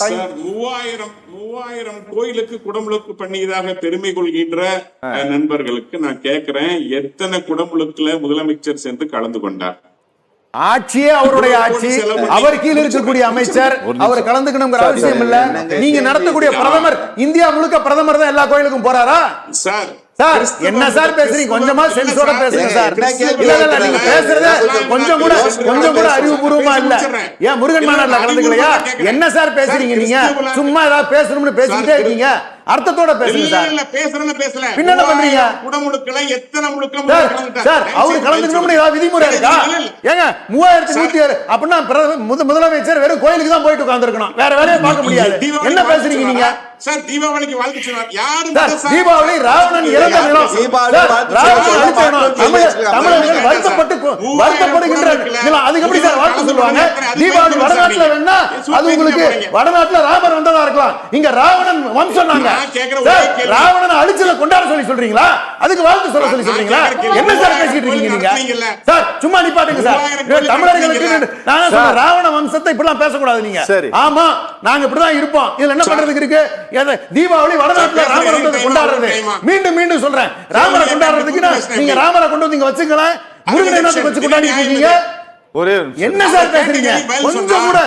Sir 3000 கோயிலுக்கு குடமுழுக்கு பண்ணியதாக பெருமை கொள்கின்ற நண்பர்களுக்கு நான் கேட்கிறேன், எத்தனை குடமுழுக்குல முதலமைச்சர் சென்று கலந்து கொண்டார்? ஆட்சியே அவருடைய ஆட்சி, அவர் கீழ இருக்கக்கூடிய அமைச்சர் அவர் கலந்துக்கணுங்கிற அவசியம் இல்ல. நீங்க நடத்தக்கூடிய பிரதமர் இந்தியா முழுக்க பிரதமர் தான் எல்லா கோயிலுக்கும் போறாரா? சார் சார் என்ன சார் பேசுறீங்க? கொஞ்சமா சென்ஸோட பேசுங்க சார். இல்ல இல்ல நீங்க பேசுறது கொஞ்சம் கூட அறிவுபூர்வமா இல்ல. ஏன் முருகன் மாநாட்டுல கலந்துக்கலையா? என்ன சார் பேசுறீங்க நீங்க? சும்மா ஏதாவது பேசணும்னு பேசிக்கிட்டே இருக்கீங்க. அர்த்தத்தோட பேசுங்க சார். இல்ல பேசுறேன்னு பேசல. பின்ன என்ன பண்றீங்க? குடமுழுக்குல எத்தனை முழுக்க சார் அவர் கலந்துக்கணும்னு ஏதாவது விதிமுறை இருக்கா? ஏங்க 3106 அப்படின்னா முதலமைச்சர் வெறும் கோயிலுக்கு தான் போயிட்டு உட்கார்ந்திருக்கணும், வேற வேலையை பார்க்க முடியாது. என்ன பேசுறீங்க நீங்க? சார் தீபாவளிக்கு வாழ்த்து சொன்னார். யாரு தீபாவளி ராவணன் இறந்த தினம். தமிழர்கள் வருத்தப்படுகின்ற நிலம். அதுக்கு எப்படி சார் வாழ்த்து சொல்லுவாங்க? தீபாவளி வடநாட்டுல வேணா அது உங்களுக்கு வடநாட்டுல ராமர் வந்ததா இருக்கலாம், இங்க ராவணன் வம்சம். நாங்க ராவணனை அழிச்சல கொண்டாட சொல்றீங்களா? அதுக்கு வாழ்த்து சொல்றீங்களா? என்ன சார் பேசிட்டு இருக்கீங்க நீங்க? சார் சும்மா நிப்பாட்டுங்க சார். தமிழர்களுக்கு நான் சொல்றேன், ராவண வம்சத்தை இப்படிலாம் பேசக்கூடாது நீங்க. ஆமா நாங்க இப்படிதான் இருப்போம். இதுல என்ன பண்றதுக்கு இருக்கு? தீபாவளி வடநாட்டுல ராமர் வந்ததை கொண்டாடுறது. மீண்டும் சொல்றேன், ராமரை கொண்டாடுறதுக்கு நீங்க ராமரை கொண்டு வந்து வச்சுங்களேன். முருகனை என்ன வச்சு கொண்டாடிட்டு இருக்கீங்க? என்ன சார் பேசுறீங்க? கொஞ்சம் கூட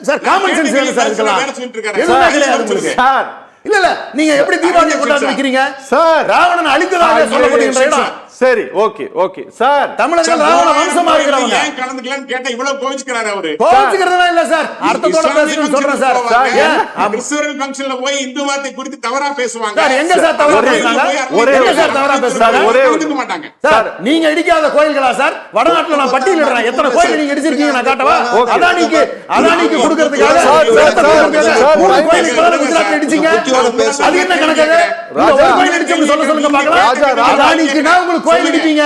சார் காமன் சென்ஸ் வேணும் சார். இருக்கலாம் எதுவுமே கிடையாது உங்களுக்கு. இல்ல இல்ல நீங்க எப்படி தீபாவளியை கொண்டாட வைக்கிறீங்க சார்? ராவணன் அழித்ததாக சொல்லப்படுகின்ற இடம். சரி ஓகே ஓகே சார். தமிழர்கள் ராவண வம்சமா இருக்கிறவங்க ஏன் கலந்துக்கலாம்னு கேட்டா இவ்வளவு கோவிச்சுக்கிறாரு அவரு. கோவிச்சுக்கிறதா இல்ல சார், அர்த்தத்தோட பேசுறேன்னு சொல்றேன் சார். கிறிஸ்துவர்கள் ஃபங்க்ஷன்ல போய் இந்து மதத்தை குறித்து தவறா பேசுவாங்க சார். எங்க சார் தவறா பேசுறாங்க? எங்க சார் தவறா பேசுறாங்க? ஒதுக்க மாட்டாங்க சார். நீங்க இடிக்காத கோயில்களா சார்? வடநாட்டுல நான் பட்டியலிடுறேன் எத்தனை கோயில் நீங்க இடிச்சிருக்கீங்க, நான் காட்டவா? அதானிக்கு கொடுக்கிறதுக்காக ஒரு கோயிலுக்கு பதிலா குஜராத்ல இடிச்சீங்க. அது என்ன கணக்கு? ஒரு கோயில் இடிச்சோம்னு சொல்லுங்க பார்க்கலாம். அதானிக்குனா உங்களுக்கு கோயில் இடிப்பீங்க,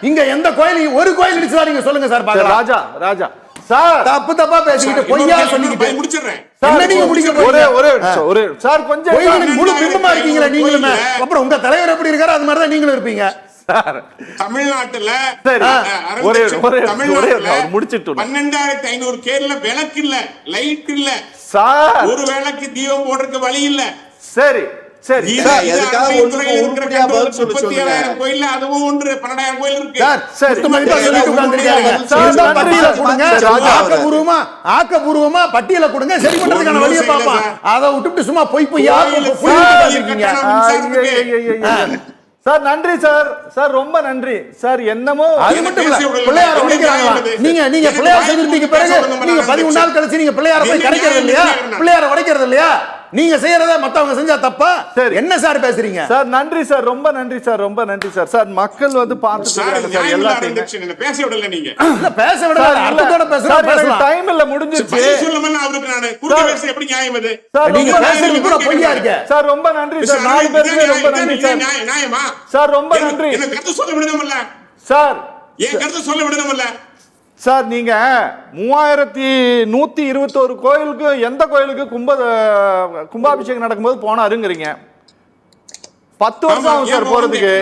இங்க எந்த கோயில் ஒரு கோயில் இடிச்சா நீங்க சொல்லுங்க சார் பார்க்கலாம். ராஜா சார் தப்பா பேசிக்கிட்டு பொய்யா சொல்லிக்கிட்டு முடிச்சிடுறேன். என்ன நீங்க முடிக்க போறீங்க? ஒரே சார் கொஞ்சம் கோயிலுக்கு முழு பிம்பமா இருக்கீங்களா நீங்களுமே? அப்புறம் உங்க தலைவர் எப்படி இருக்காரோ அது மாதிரி தான் நீங்களும் இருப்பீங்க. தமிழ்நாட்டுல 12,500 கேர்ல விளக்கு இல்ல, லைட் இல்ல சார். ஒரு வேளைக்கு தீபம் போடுறதுக்கு வழி இல்ல. சரி சரி கோயில் அதுவும் ஒன்று 12,000 கோயில் இருக்கு. ஆக்கப்பூர்வமா பட்டியல கொடுங்க, சரி பண்றதுக்கான வழியை பார்ப்போம். அதை விட்டுட்டு சும்மா பொய்யா சார். நன்றி சார். சார் ரொம்ப நன்றி சார். என்னமோ அது மட்டும் இல்ல, பிள்ளையார உடைக்கிறாங்களா? நீங்க பிள்ளையார் சதுர்த்திக்கு பிறகு நீங்க 13 நாள் கழிச்சு நீங்க பிள்ளையார போய் கரைக்கிறது இல்லையா? பிள்ளையார உடைக்கிறது இல்லையா? நீங்க செய்யறத மத்தவங்க செஞ்சா தப்பா? என்ன சார் பேசுறீங்க? சார் நன்றி சார், ரொம்ப நன்றி சார், ரொம்ப நன்றி சார். சார் மக்கள் வந்து பார்த்துட்டாங்க சார். எல்லாத்தையும் பேச விடல. நீங்க பேச விடல, அர்த்தத்தோட பேசலாம். டைம் இல்ல, முடிஞ்சிருச்சு. சொல்லணும்னா அவருக்கு நான் குறுக்க பேச எப்படி நியாயம் இது? சார் நீங்க பேசுறது கூட பொய்யா இருக்கு சார். ரொம்ப நன்றி சார். 4 பேருக்கு ரொம்ப நன்றி சார். நியாயமா சார்? ரொம்ப நன்றி. எனக்கு கருத்து சொல்ல விடணும்ல சார். ஏன் கருத்து சொல்ல விடணும்ல சார்? நீங்க 3121 கோயிலுக்கு எந்த கோயிலுக்கு கும்பாபிஷேகம் நடக்கும்போது போனாருங்கிறீங்க. 10 வருஷம் ஆகும் சார் போறதுக்கு.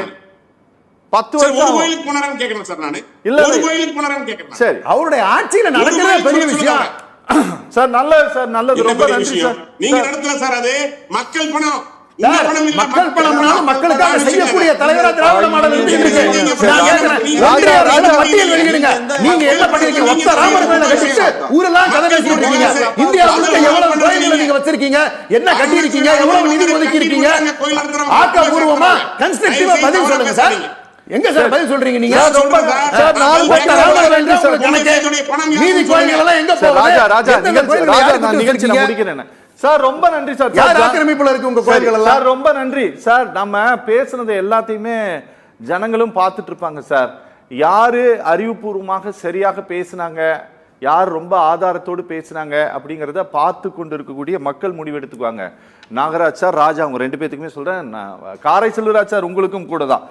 10 வருஷம் கோயிலுக்கு போனாரான்னு கேக்குறேன் சார். நானு இல்ல ஒரு கோயிலுக்கு போனாரான்னு கேக்குறேன். சரி, அவருடைய ஆட்சியில நடக்கிற பெரிய விஷயம் சார். நல்லது சார், நல்லது, ரொம்ப நன்றி சார். நீங்க நடத்தல சார், அது மக்கள் பணம். மக்கள் பணம்னாலும் மக்களுக்காக செய்யக்கூடிய தலைவரா திராவிட மாடல் இருக்கு. பட்டியல் வெளியிடுங்க. நீங்க என்ன பண்ணிருக்கீங்க? ஒத்த ராமர் கோயிலை கட்டிட்டு ஊரெல்லாம் கதை பேசிட்டு இருக்கீங்க. இந்தியா முழுக்க எவ்வளவு கோயில்களை நீங்க வச்சிருக்கீங்க, என்ன கட்டி இருக்கீங்க, எவ்வளவு நிதி ஒதுக்கி இருக்கீங்க? ஆக்கப்பூர்வமா கன்ஸ்ட்ரக்டிவா பதில் சொல்லுங்க சார். எங்க சார் பதில் சொல்றீங்க நீங்க? மீதி கோயில்கள் எல்லாம் எங்க போகுது? நிகழ்ச்சி முடிக்கிறேன் சார். ரொம்ப நன்றி சார். யார் ஆக்கிரமிப்புல இருக்கு உங்க கோயில்கள் எல்லாம்? சார் ரொம்ப நன்றி சார். நம்ம பேசுனது எல்லாத்தையுமே ஜனங்களும் பார்த்துட்டு இருப்பாங்க சார். யாரு அறிவுபூர்வமாக சரியாக பேசினாங்க, யார் ரொம்ப ஆதாரத்தோடு பேசினாங்க அப்படிங்கிறத பார்த்து கொண்டு இருக்கக்கூடிய மக்கள் முடிவெடுத்துக்குவாங்க. நாகராஜ் சார், ராஜா, அவங்க 2 பேத்துக்குமே சொல்றேன். காரை செல்வராஜ் சார் உங்களுக்கும் கூட தான்.